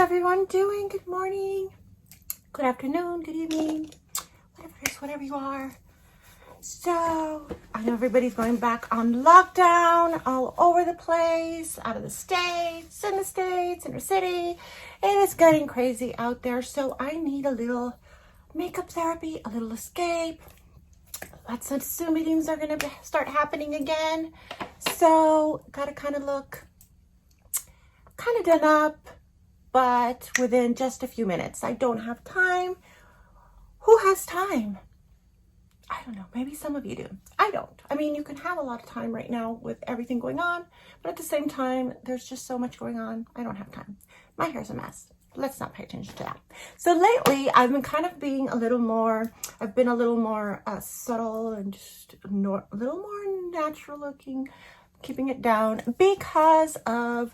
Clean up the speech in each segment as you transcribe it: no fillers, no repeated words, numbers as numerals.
everyone doing? Good morning, good afternoon, good evening, whatever it is, whatever you are. So I know everybody's going back on lockdown all over the place, out of the states, in the city. It is getting crazy out there. So I need a little makeup therapy, a little escape. Lots of Zoom meetings are going to start happening again. So got to kind of look kind of done up, but within just a few minutes. I don't have time. Who has time? I don't know. Maybe some of you do. I don't. I mean, you can have a lot of time right now with everything going on, but at the same time, there's just so much going on. I don't have time. My hair's a mess. Let's not pay attention to that. So lately, I've been kind of being a little more, subtle and just a little more natural looking, keeping it down because of,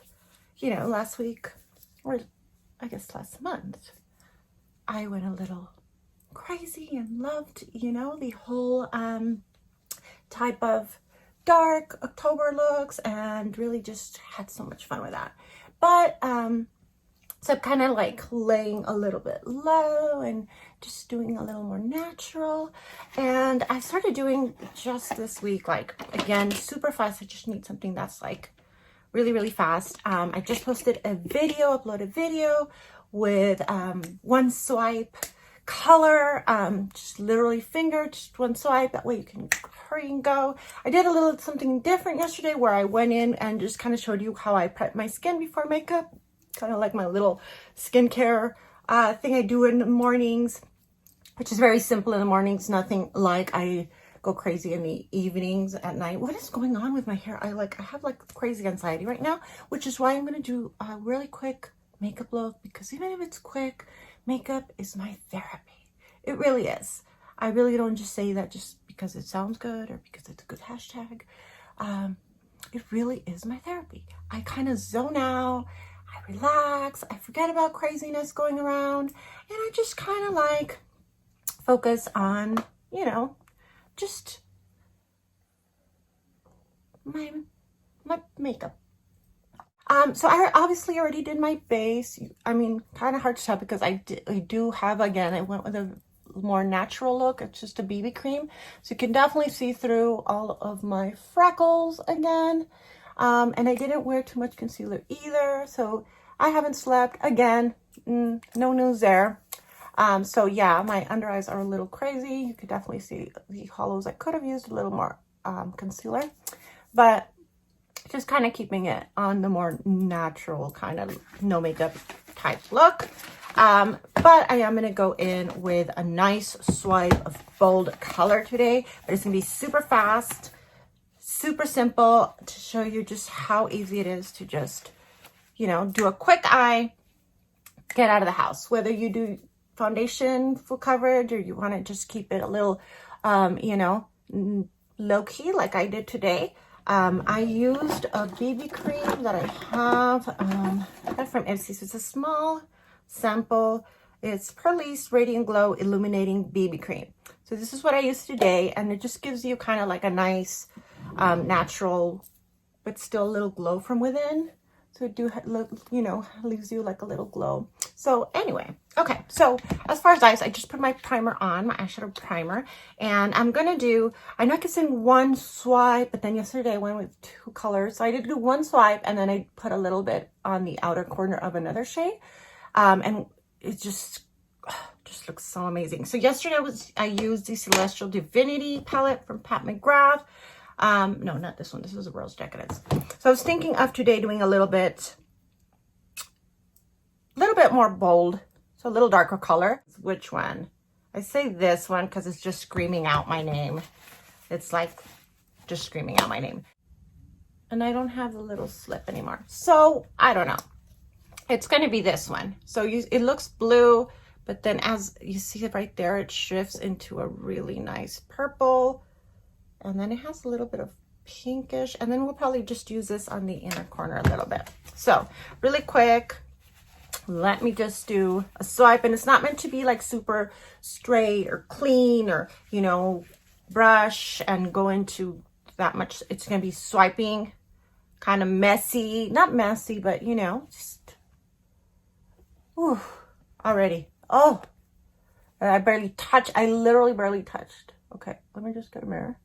you know, last week, or I guess last month, I went a little crazy and loved, you know, the whole type of dark October looks, and really just had so much fun with that. But so I'm kind of like laying a little bit low and just doing a little more natural. And I started doing just this week, like, again, super fast. I just need something that's like really fast. I just posted a video, uploaded video with one swipe color, just literally finger, just one swipe. That way you can hurry and go. I did a little something different yesterday where I went in and just kind of showed you how I prep my skin before makeup. Kind of like my little skincare thing I do in the mornings, which is very simple in the mornings. Nothing like I go crazy in the evenings at night. What is going on with my hair? I have like crazy anxiety right now, which is why I'm going to do a really quick makeup look, because even if it's quick, makeup is my therapy. It really is. I really don't just say that just because it sounds good or because it's a good hashtag. It really is my therapy. I kind of zone out, I relax, I forget about craziness going around, and I just kind of like focus on, you know, just my makeup. So I obviously already did my base. I mean, kind of hard to tell because I do have, again, I went with a more natural look. It's just a BB cream. So you can definitely see through all of my freckles again. And I didn't wear too much concealer either. So I haven't slept. Again, no news there. So yeah, my under eyes are a little crazy. You could definitely see the hollows. I could have used a little more concealer, but just kind of keeping it on the more natural kind of no makeup type look. But I am going to go in with a nice swipe of bold color today, but it's going to be super fast, super simple, to show you just how easy it is to just, you know, do a quick eye, get out of the house. Whether you do foundation full coverage or you want to just keep it a little, you know, low key like I did today. I used a BB cream that I have, I got from Ipsy. It's a small sample. It's Perlise Radiant Glow Illuminating BB Cream. So this is what I used today, and it just gives you kind of like a nice, natural, but still a little glow from within. So it do look, you know, leaves you like a little glow. So anyway, okay. So as far as eyes, I just put my primer on, my eyeshadow primer, and I'm gonna do, I know I could send one swipe, but then yesterday I went with two colors. So I did do one swipe, and then I put a little bit on the outer corner of another shade, and it just looks so amazing. So yesterday I used the Celestial Divinity palette from Pat McGrath. No, not this one. This is a Rose Decadence. So I was thinking of today doing a little bit more bold, so a little darker color. Which one? I say this one because it's just screaming out my name. It's like just screaming out my name. And I don't have the little slip anymore. So I don't know. It's going to be this one. So it looks blue, but then as you see it right there, it shifts into a really nice purple. And then it has a little bit of pinkish, and then we'll probably just use this on the inner corner a little bit. So really quick, let me just do a swipe, and it's not meant to be like super straight or clean or, you know, brush and go into that much. It's going to be swiping, kind of messy, not messy, but you know, just Whew, already. Oh, and I literally barely touched. Okay, let me just get a mirror.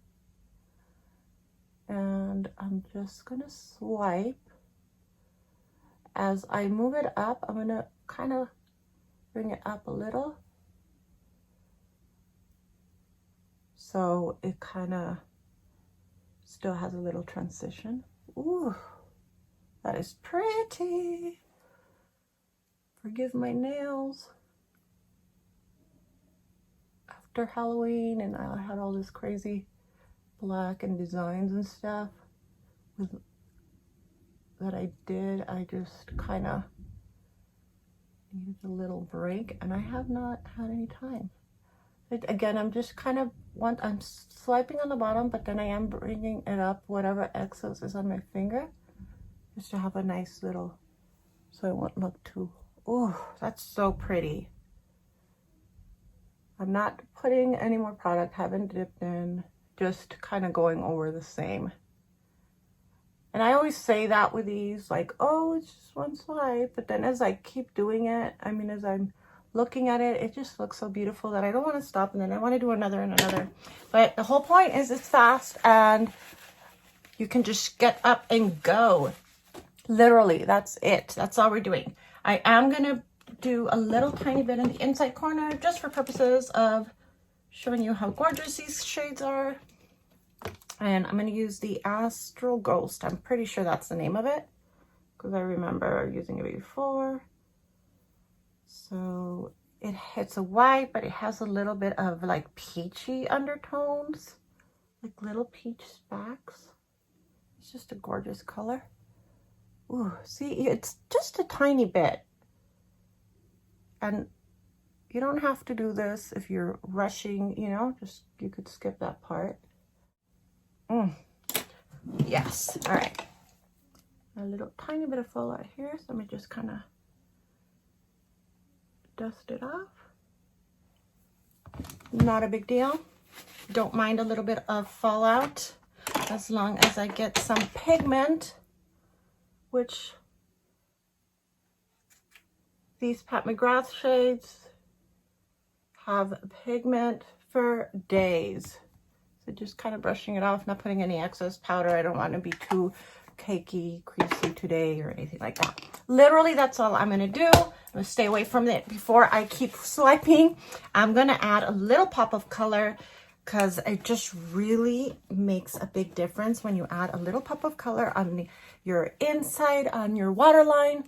And I'm just gonna swipe. As I move it up, I'm gonna kind of bring it up a little. So it kind of still has a little transition. Ooh, that is pretty. Forgive my nails. After Halloween, and I had all this crazy black and designs and stuff that I did. I just kind of needed a little break, and I have not had any time. Again, I'm just kind of I'm swiping on the bottom, but then I am bringing it up, whatever excess is on my finger, just to have a nice little, so it won't look too, oh, that's so pretty. I'm not putting any more product, haven't dipped in, just kind of going over the same. And I always say that with these, like, oh, it's just one swipe, but then as I keep doing it, I mean, as I'm looking at it, it just looks so beautiful that I don't want to stop, and then I want to do another and another. But the whole point is it's fast and you can just get up and go. Literally, that's it. That's all we're doing. I am going to do a little tiny bit in the inside corner just for purposes of showing you how gorgeous these shades are. And I'm going to use the Astral Ghost. I'm pretty sure that's the name of it because I remember using it before. So it's a white, but it has a little bit of like peachy undertones, like little peach specks. It's just a gorgeous color. Ooh, see, it's just a tiny bit. And you don't have to do this if you're rushing, you know, just you could skip that part. Yes, all right. A little tiny bit of fallout here, so let me just kind of dust it off. Not a big deal. Don't mind a little bit of fallout as long as I get some pigment, which these Pat McGrath shades have pigment for days. So just kind of brushing it off, not putting any excess powder. I don't want to be too cakey, creasy today or anything like that. Literally, that's all I'm going to do. I'm going to stay away from it before I keep swiping. I'm going to add a little pop of color because it just really makes a big difference when you add a little pop of color on your inside, on your waterline.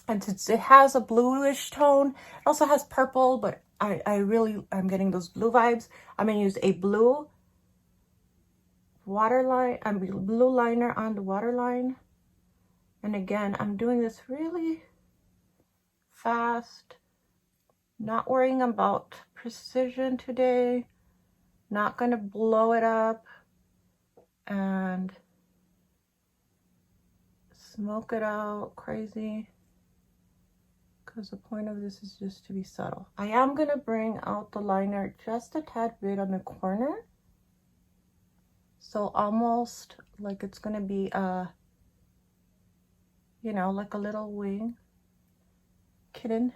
And since it has a bluish tone, it also has purple, but I'm getting those blue vibes. I'm going to use a blue waterline, blue liner on the waterline. And again, I'm doing this really fast, not worrying about precision today, not going to blow it up and smoke it out crazy, because the point of this is just to be subtle. I am going to bring out the liner just a tad bit on the corner. So almost like it's going to be a, you know, like a little wing. Kitten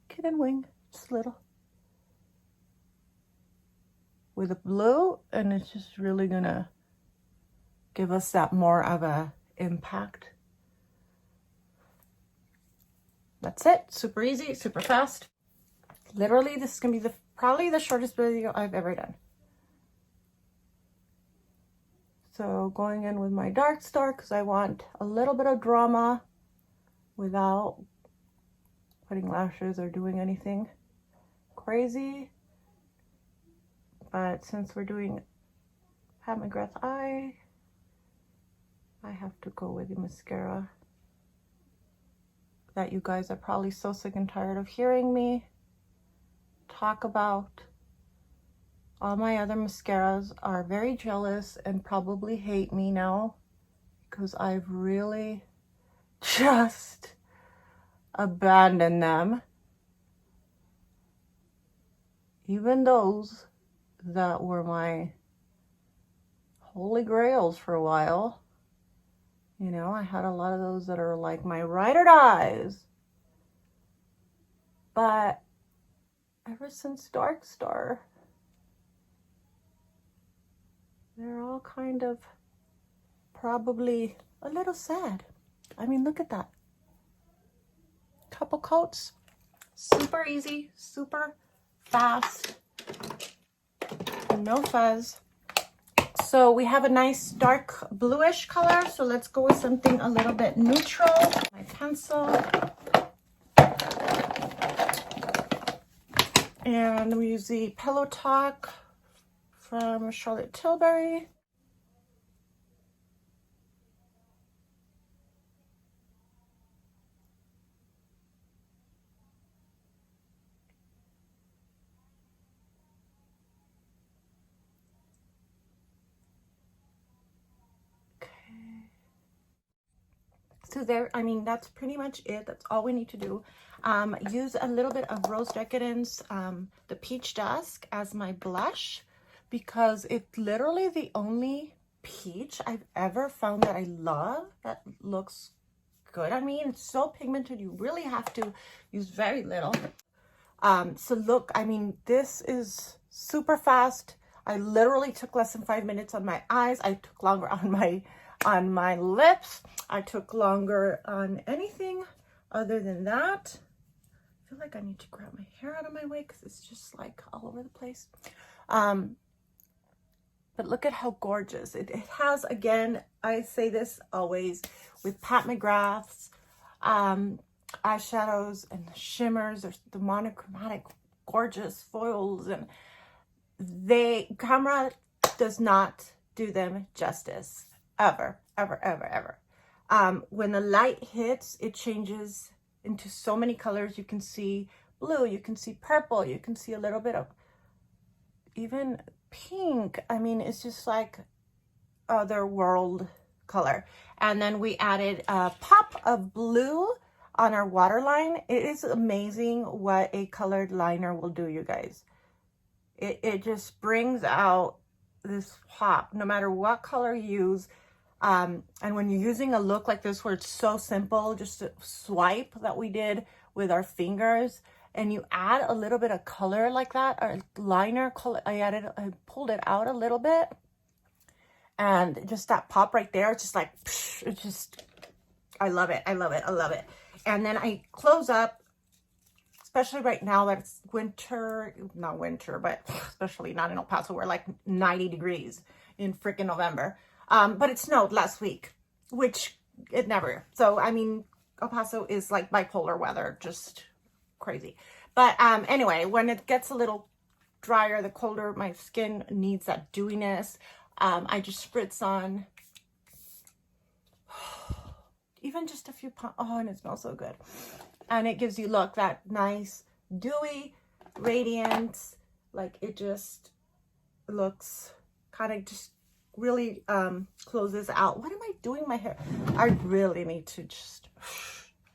wing, just little. With a blue, and it's just really going to give us that more of a impact. That's it. Super easy, super fast. Literally, this is going to be probably the shortest video I've ever done. So going in with my DarkStar because I want a little bit of drama without putting lashes or doing anything crazy. But since we're doing Pat McGrath's eye, I have to go with the mascara that you guys are probably so sick and tired of hearing me talk about. All my other mascaras are very jealous and probably hate me now because I've really just abandoned them. Even those that were my holy grails for a while. You know, I had a lot of those that are like my ride or dies. but ever since DarkStar, they're all kind of probably a little sad. I mean, look at that. Couple coats, super easy, super fast, no fuzz. So we have a nice dark bluish color, so let's go with something a little bit neutral. My pencil. And we use the Pillow Talk from Charlotte Tilbury. So there, I mean, that's pretty much it. That's all we need to do. Use a little bit of Rose Decadence, the Peach Dusk as my blush, because it's literally the only peach I've ever found that I love that looks good. I mean, it's so pigmented, you really have to use very little. So look, I mean, this is super fast. I literally took less than 5 minutes on my eyes. I took longer on my lips. I took longer on anything other than that. I feel like I need to grab my hair out of my way because it's just like all over the place. But look at how gorgeous. It has, again, I say this always, with Pat McGrath's eyeshadows and the shimmers, there's the monochromatic gorgeous foils, and camera does not do them justice. Ever. When the light hits, it changes into so many colors. You can see blue, you can see purple, you can see a little bit of even pink. I mean, it's just like other world color. And then we added a pop of blue on our waterline. It is amazing what a colored liner will do, you guys. It just brings out this pop, no matter what color you use. And when you're using a look like this where it's so simple, just a swipe that we did with our fingers, and you add a little bit of color like that, or liner color, I pulled it out a little bit, and just that pop right there, it's just like, it's just, I love it. And then I close up, especially right now that it's winter, not winter, but especially not in El Paso, we're like 90 degrees in freaking November. But it snowed last week, which it never. So, I mean, El Paso is like bipolar weather, just crazy. But anyway, when it gets a little drier, the colder my skin needs that dewiness, I just spritz on even just a few pumps. Oh, and it smells so good. And it gives you, look, that nice dewy radiance. Like, it just looks kind of just really closes out. What am I doing my hair? I really need to just,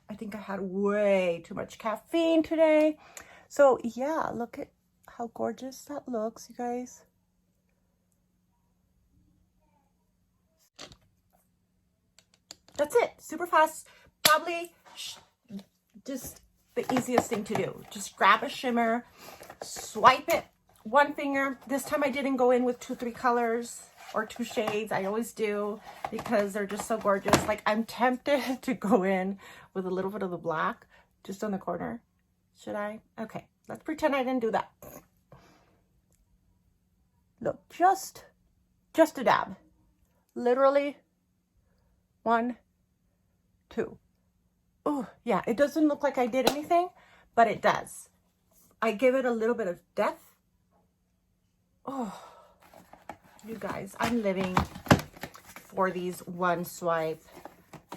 I think I had way too much caffeine today. So yeah, look at how gorgeous that looks, you guys. That's it. Super fast. Probably just the easiest thing to do. Just grab a shimmer, swipe it, one finger. This time I didn't go in with 2-3 colors or 2 shades. I always do because they're just so gorgeous. Like, I'm tempted to go in with a little bit of the black just on the corner. Should I? Okay, let's pretend I didn't do that. Look, just a dab. Literally 1, 2. Oh, yeah, it doesn't look like I did anything, but it does. I give it a little bit of depth. Oh, you guys, I'm living for these one swipe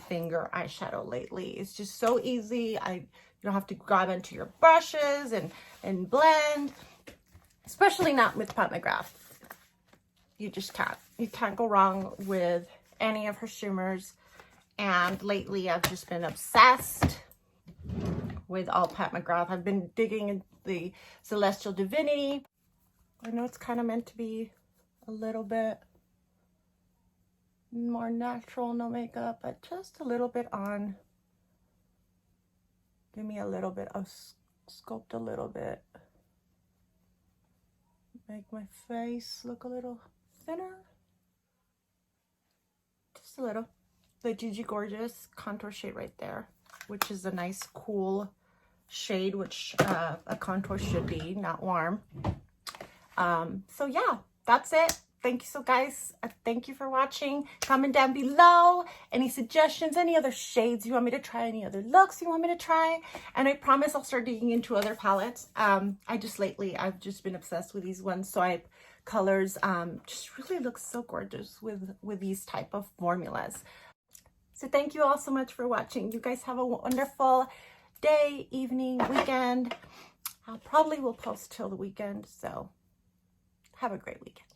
finger eyeshadow lately. It's just so easy. You don't have to grab into your brushes and blend, especially not with Pat McGrath. You just can't. You can't go wrong with any of her shimmers. And lately I've just been obsessed with all Pat McGrath. I've been digging in the Celestial Divinity. I know it's kind of meant to be a little bit more natural, no makeup, but just a little bit on. Give me a little bit of sculpt a little bit. Make my face look a little thinner. Just a little. The Gigi Gorgeous contour shade right there, which is a nice cool shade, which a contour should be, not warm. So yeah, that's it. Thank you. So guys, thank you for watching. Comment down below any suggestions, any other shades you want me to try, any other looks you want me to try, and I promise I'll start digging into other palettes. I've just been obsessed with these One Swipe colors. Just really looks so gorgeous with these type of formulas. So thank you all so much for watching. You guys have a wonderful day, evening, weekend. I'll probably will post till the weekend, so have a great weekend.